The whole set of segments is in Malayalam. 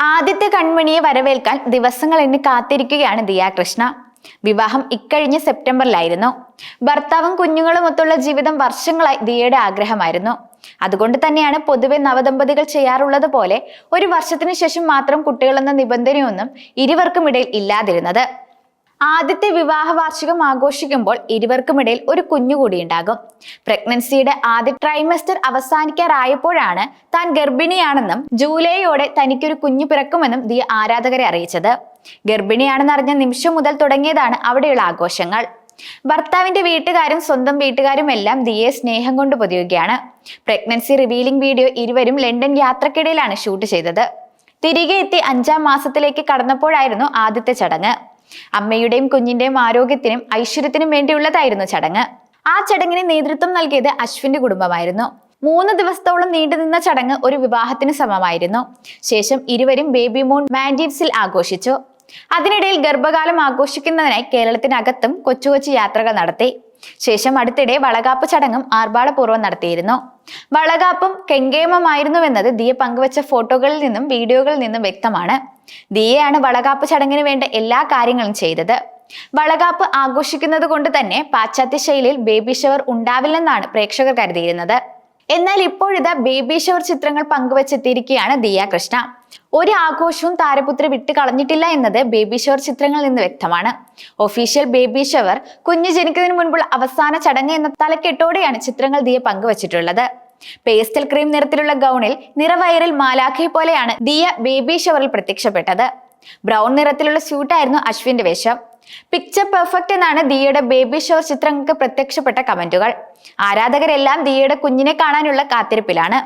ആദ്യത്തെ കൺമണിയെ വരവേൽക്കാൻ ദിവസങ്ങൾ എണ്ണി കാത്തിരിക്കുകയാണ് ദിയ കൃഷ്ണ. വിവാഹം ഇക്കഴിഞ്ഞ സെപ്റ്റംബറിലായിരുന്നു. ഭർത്താവും കുഞ്ഞുങ്ങളുമൊത്തുള്ള ജീവിതം വർഷങ്ങളായി ദിയയുടെ ആഗ്രഹമായിരുന്നു. അതുകൊണ്ട് തന്നെയാണ് പൊതുവെ നവദമ്പതികൾ ചെയ്യാറുള്ളത് പോലെ ഒരു വർഷത്തിന് ശേഷം മാത്രം കുട്ടികളെന്ന നിബന്ധനയൊന്നും ഇരുവർക്കുമിടയിൽ ഇല്ലാതിരുന്നത്. ആദ്യത്തെ വിവാഹ വാർഷികം ആഘോഷിക്കുമ്പോൾ ഇരുവർക്കുമിടയിൽ ഒരു കുഞ്ഞുകൂടി ഉണ്ടാകും. പ്രഗ്നൻസിയുടെ ആദ്യ ട്രൈമസ്റ്റർ അവസാനിക്കാറായപ്പോഴാണ് താൻ ഗർഭിണിയാണെന്നും ജൂലൈയോടെ തനിക്കൊരു കുഞ്ഞു പിറക്കുമെന്നും ദിയ ആരാധകരെ അറിയിച്ചത്. ഗർഭിണിയാണെന്ന് അറിഞ്ഞ നിമിഷം മുതൽ തുടങ്ങിയതാണ് അവിടെയുള്ള ആഘോഷങ്ങൾ. ഭർത്താവിന്റെ വീട്ടുകാരും സ്വന്തം വീട്ടുകാരും എല്ലാം ദിയയെ സ്നേഹം കൊണ്ട് പൊതിയുകയാണ്. പ്രഗ്നൻസി റിവീലിംഗ് വീഡിയോ ഇരുവരും ലണ്ടൻ യാത്രക്കിടയിലാണ് ഷൂട്ട് ചെയ്തത്. തിരികെ എത്തി 5ാം മാസത്തിലേക്ക് കടന്നപ്പോഴായിരുന്നു ആദ്യത്തെ ചടങ്ങ്. അമ്മയുടെയും കുഞ്ഞിന്റെയും ആരോഗ്യത്തിനും ഐശ്വര്യത്തിനും വേണ്ടിയുള്ളതായിരുന്നു ചടങ്ങ്. ആ ചടങ്ങിന് നേതൃത്വം നൽകിയത് അശ്വിന്റെ കുടുംബമായിരുന്നു. 3 ദിവസത്തോളം നീണ്ടുനിന്ന ചടങ്ങ് ഒരു വിവാഹത്തിന് സമമായിരുന്നു. ശേഷം ഇരുവരും ബേബി മൂൺ മാൽഡീവ്സിൽ ആഘോഷിച്ചു. അതിനിടയിൽ ഗർഭകാലം ആഘോഷിക്കുന്നതിനായി കേരളത്തിനകത്തും കൊച്ചു കൊച്ചു യാത്രകൾ നടത്തി. ശേഷം അടുത്തിടെ വളകാപ്പ് ചടങ്ങും ആർഭാടപൂർവ്വം നടത്തിയിരുന്നു. വളകാപ്പും കെങ്കേമമായിരുന്നുവെന്നത് ദിയ പങ്കുവച്ച ഫോട്ടോകളിൽ നിന്നും വീഡിയോകളിൽ നിന്നും വ്യക്തമാണ്. ദിയയാണ് വളകാപ്പ് ചടങ്ങിന് വേണ്ട എല്ലാ കാര്യങ്ങളും ചെയ്തത്. വളകാപ്പ് ആഘോഷിക്കുന്നത് കൊണ്ട് തന്നെ പാശ്ചാത്യ ശൈലിയിൽ ബേബി ഷവർ ഉണ്ടാവില്ലെന്നാണ് പ്രേക്ഷകർ കരുതിയിരുന്നത്. എന്നാൽ ഇപ്പോഴിതാ ബേബി ഷവർ ചിത്രങ്ങൾ പങ്കുവച്ചെത്തിയിരിക്കുകയാണ് ദിയ കൃഷ്ണ. ഒരു ആഘോഷവും താരപുത്രി വിട്ട് കളഞ്ഞിട്ടില്ല എന്നത് ബേബി ഷവർ ചിത്രങ്ങളിൽ നിന്ന് വ്യക്തമാണ്. ഒഫീഷ്യൽ ബേബി ഷവർ, കുഞ്ഞ് ജനിക്കുന്നതിന് മുൻപുള്ള അവസാന ചടങ്ങ് എന്ന തലക്കെട്ടോടെയാണ് ചിത്രങ്ങൾ ദിയ പങ്കുവച്ചിട്ടുള്ളത്. പേസ്റ്റൽ ക്രീം നിറത്തിലുള്ള ഗൗണിൽ നിറവയറിൽ മാലാഖയെ പോലെയാണ് ദിയ ബേബി ഷവറിൽ പ്രത്യക്ഷപ്പെട്ടത്. ബ്രൗൺ നിറത്തിലുള്ള സ്യൂട്ടായിരുന്നു അശ്വിന്റെ വേഷം. പിക്ചർ പെർഫെക്റ്റ് എന്നാണ് ദിയയുടെ ബേബി ഷവർ ചിത്രങ്ങൾക്ക് പ്രത്യക്ഷപ്പെട്ട കമന്റുകൾ. ആരാധകരെല്ലാം ദിയയുടെ കുഞ്ഞിനെ കാണാനുള്ള കാത്തിരിപ്പിലാണ്.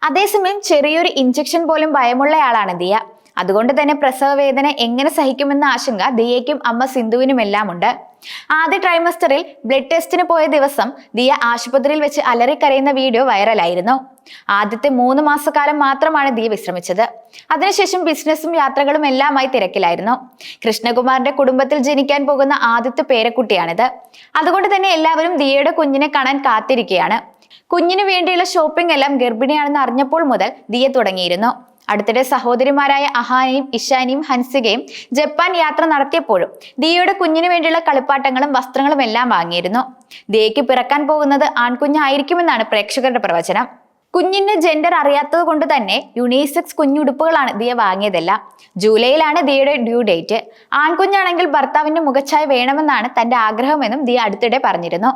അതേസമയം ചെറിയൊരു ഇഞ്ചക്ഷൻ പോലും ഭയമുള്ളയാളാണ് ദിയ. അതുകൊണ്ട് തന്നെ പ്രസവ വേദന എങ്ങനെ സഹിക്കുമെന്ന ആശങ്ക ദിയയ്ക്കും അമ്മ സിന്ധുവിനുമെല്ലാം ഉണ്ട്. ആദ്യ ട്രൈമസ്റ്ററിൽ ബ്ലഡ് ടെസ്റ്റിന് പോയ ദിവസം ദിയ ആശുപത്രിയിൽ വെച്ച് അലറിക്കരയുന്ന വീഡിയോ വൈറലായിരുന്നു. ആദ്യത്തെ 3 മാസക്കാലം മാത്രമാണ് ദിയ വിശ്രമിച്ചത്. അതിനുശേഷം ബിസിനസ്സും യാത്രകളും എല്ലാമായി തിരക്കിലായിരുന്നു. കൃഷ്ണകുമാറിന്റെ കുടുംബത്തിൽ ജനിക്കാൻ പോകുന്ന ആദ്യത്തെ പേരക്കുട്ടിയാണിത്. അതുകൊണ്ട് തന്നെ എല്ലാവരും ദിയയുടെ കുഞ്ഞിനെ കാണാൻ കാത്തിരിക്കുകയാണ്. കുഞ്ഞിനു വേണ്ടിയുള്ള ഷോപ്പിംഗ് എല്ലാം ഗർഭിണിയാണെന്ന് അറിഞ്ഞപ്പോൾ മുതൽ ദിയ തുടങ്ങിയിരുന്നു. അടുത്തിടെ സഹോദരിമാരായ അഹാനയും ഇഷാനിയും ഹൻസികയും ജപ്പാൻ യാത്ര നടത്തിയപ്പോഴും ദിയയുടെ കുഞ്ഞിനു വേണ്ടിയുള്ള കളിപ്പാട്ടങ്ങളും വസ്ത്രങ്ങളും എല്ലാം വാങ്ങിയിരുന്നു. ദിയയ്ക്ക് പിറക്കാൻ പോകുന്നത് ആൺകുഞ്ഞായിരിക്കുമെന്നാണ് പ്രേക്ഷകരുടെ പ്രവചനം. കുഞ്ഞിന്റെ ജെൻഡർ അറിയാത്തത് കൊണ്ട് തന്നെ യുണീസെക്സ് കുഞ്ഞുടുപ്പുകളാണ് ദിയ വാങ്ങിയതെല്ലാം. ജൂലൈയിലാണ് ദിയയുടെ ഡ്യൂ ഡേറ്റ്. ആൺകുഞ്ഞാണെങ്കിൽ ഭർത്താവിന്റെ മുഖച്ഛായ വേണമെന്നാണ് തന്റെ ആഗ്രഹമെന്നും ദിയ അടുത്തിടെ പറഞ്ഞിരുന്നു.